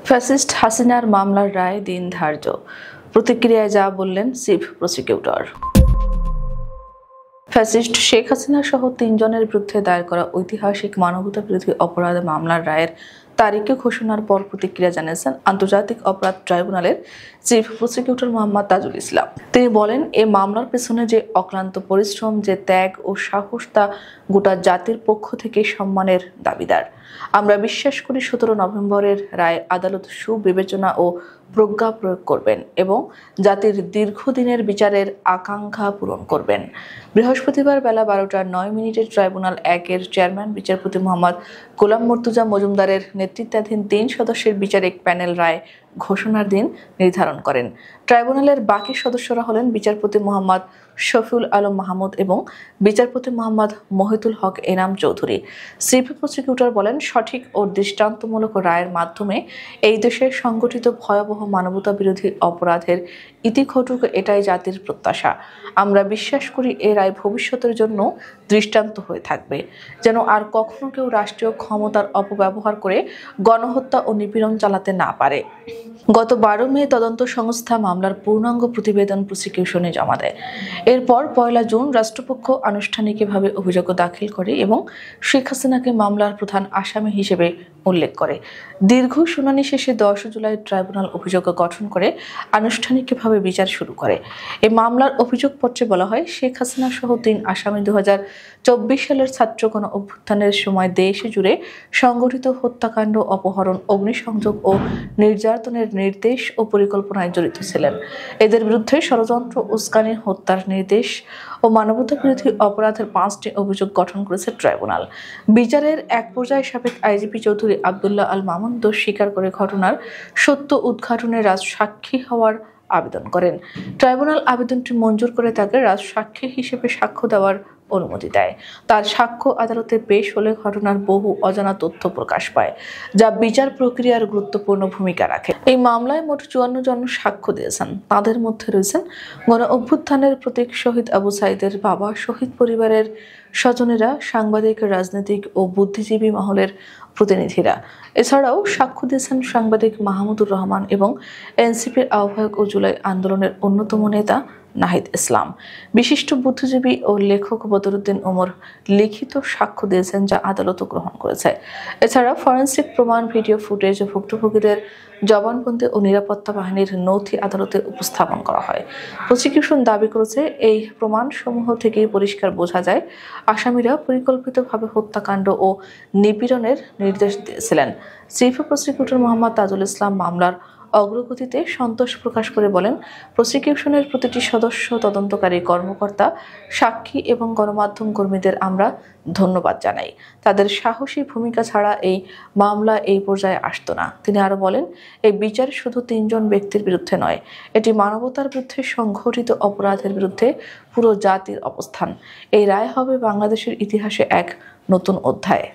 Fascist হাসিনার মামলার রায় দিন ধার্য, প্রতিক্রিয়ায় যা বললেন chief prosecutor. Fascist Sheikh Hasina সহ ৩ জনের বিরুদ্ধে দায়ের করা ঐতিহাসিক মানবতা বিরোধী অপরাধ মামলার রায়ের তারিখে ঘোষণার পর প্রতিক্রিয়া জানিয়েছেন আন্তর্জাতিক অপরাধ ট্রাইব্যুনালের চিফ প্রসিকিউটর মোহাম্মদ তাজুল ইসলাম। তিনি বলেন, এই মামলার পেছনে যে অক্লান্ত পরিশ্রম, যে ত্যাগ ও সাহস, তা গোটা জাতির পক্ষ থেকে সম্মানের দাবিদার। আমরা বিশ্বাস করি ১৭ নভেম্বরের রায় আদালত সুবিবেচনা ও প্রজ্ঞা প্রয়োগ করবেন এবং জাতির দীর্ঘদিনের বিচারের আকাঙ্ক্ষা পূরণ করবেন। বৃহস্পতিবার বেলা ১২টা ৯ মিনিটে ট্রাইব্যুনাল ১-এর চেয়ারম্যান বিচারপতি মোহাম্মদ গোলাম মর্তুজা মজুমদারের নেতৃত্বাধীন ৩ সদস্যের বিচারিক প্যানেল রায় ঘোষণার দিন নির্ধারণ করেন। ট্রাইব্যুনালের বাকি সদস্যরা হলেন বিচারপতি মোহাম্মদ শফিউল আলম মাহমুদ এবং বিচারপতি মোহাম্মদ মহিতুল হক এনাম চৌধুরী। চিফ প্রসিকিউটর বলেন, সঠিক ও দৃষ্টান্তমূলক রায়ের মাধ্যমে এই দেশে সংগঠিত ভয়াবহ মানবতা বিরোধী অপরাধের ইতি ঘটুক, এটাই জাতির প্রত্যাশা। আমরা বিশ্বাস করি এই রায় ভবিষ্যতের জন্য দৃষ্টান্ত হয়ে থাকবে, যেন আর কখনো কেউ রাষ্ট্রীয় ক্ষমতার অপব্যবহার করে গণহত্যা ও নিপীড়ন চালাতে না পারে। গত ১২ মে তদন্ত সংস্থা মামলার পূর্ণাঙ্গ প্রতিবেদন প্রসিকিউশনে জমা দেয়। এরপর ১ জুন রাষ্ট্রপক্ষ আনুষ্ঠানিকভাবে অভিযোগ দাখিল করে এবং শেখ হাসিনাকে মামলার প্রধান আসামি হিসেবে উল্লেখ করে। দীর্ঘ শুনানি শেষে ১০ জুলাই ট্রাইব্যুনাল অভিযোগ গঠন করে আনুষ্ঠানিকভাবে বিচার শুরু করে। এই মামলার অভিযোগপত্রে বলা হয়, শেখ হাসিনা সহ ৩ আসামি ২০২৪ সালের ছাত্র গণ অভ্যুত্থানের সময় দেশ জুড়ে সংগঠিত হত্যাকাণ্ড, অপহরণ, অগ্নিসংযোগ ও নির্যাতনের নির্দেশ ও পরিকল্পনায় জড়িত ছিলেন। এদের বিরুদ্ধে ষড়যন্ত্র, উস্কানি, হত্যার নির্দেশ ও মানবতা বিরোধী অপরাধের ৫টি অভিযোগ গঠন করেছে ট্রাইব্যুনাল। বিচারের এক পর্যায়ে সাবেক আইজিপি চৌধুরী আব্দুল্লাহ আল মামুন দোষ স্বীকার করে ঘটনার সত্য উদ্ঘাটনে রাজসাক্ষী হওয়ার আবেদন করেন। ট্রাইব্যুনাল আবেদনটি মঞ্জুর করে তাকে রাজসাক্ষী হিসেবে সাক্ষ্য দেওয়ার অনুমতি দেয়। তার সাক্ষ্য আদালতে পেশ হলে ঘটনার বহু অজানা তথ্য প্রকাশ পায়, যা বিচার প্রক্রিয়ার গুরুত্বপূর্ণ ভূমিকা রাখে। এই মামলায় মোট ৫৪ জন সাক্ষ্য দিয়েছেন। তাদের মধ্যে রয়েছেন গণ অভ্যুত্থানের প্রতীক শহীদ আবু সাইদের বাবা, শহীদ পরিবারের স্বজনেরা, সাংবাদিক, রাজনৈতিক ও বুদ্ধিজীবী মহলের প্রতিনিধিরা। এছাড়াও সাক্ষ্য দিয়েছেন সাংবাদিক মাহমুদুর রহমান এবং এনসিপির আহ্বায়ক ও জুলাই আন্দোলনের অন্যতম নেতা নাহিদ ইসলাম। বিশিষ্ট বুদ্ধিজীবী ও লেখক বদরুদ্দিন ওমর লিখিত সাক্ষ্য দিয়েছেন, যা আদালত গ্রহণ করেছে। এছাড়া ফরেনসিক প্রমাণ, ভিডিও ফুটেজ, ভুক্তভোগীদের জবানবন্দি ও নিরাপত্তা বাহিনীর নথি আদালতে উপস্থাপন করা হয়। প্রসিকিউশন দাবি করেছে, এই প্রমাণসমূহ থেকে পরিষ্কার বোঝা যায় আসামিরা পরিকল্পিতভাবে হত্যাকাণ্ড ও নিপীড়নের নির্দেশ দিয়েছিলেন। চিফ প্রসিকিউটর মোহাম্মদ তাজুল ইসলাম মামলার অগ্রগতিতে সন্তোষ প্রকাশ করে বলেন, প্রসিকিউশনের প্রতিটি সদস্য, তদন্তকারী কর্মকর্তা, সাক্ষী এবং গণমাধ্যম কর্মীদের আমরা ধন্যবাদ জানাই। তাদের সাহসী ভূমিকা ছাড়া এই মামলা এই পর্যায়ে আসতো না। তিনি আরও বলেন, এই বিচার শুধু ৩ জন ব্যক্তির বিরুদ্ধে নয়, এটি মানবতার বিরুদ্ধে সংঘটিত অপরাধের বিরুদ্ধে পুরো জাতির অবস্থান। এই রায় হবে বাংলাদেশের ইতিহাসে এক নতুন অধ্যায়।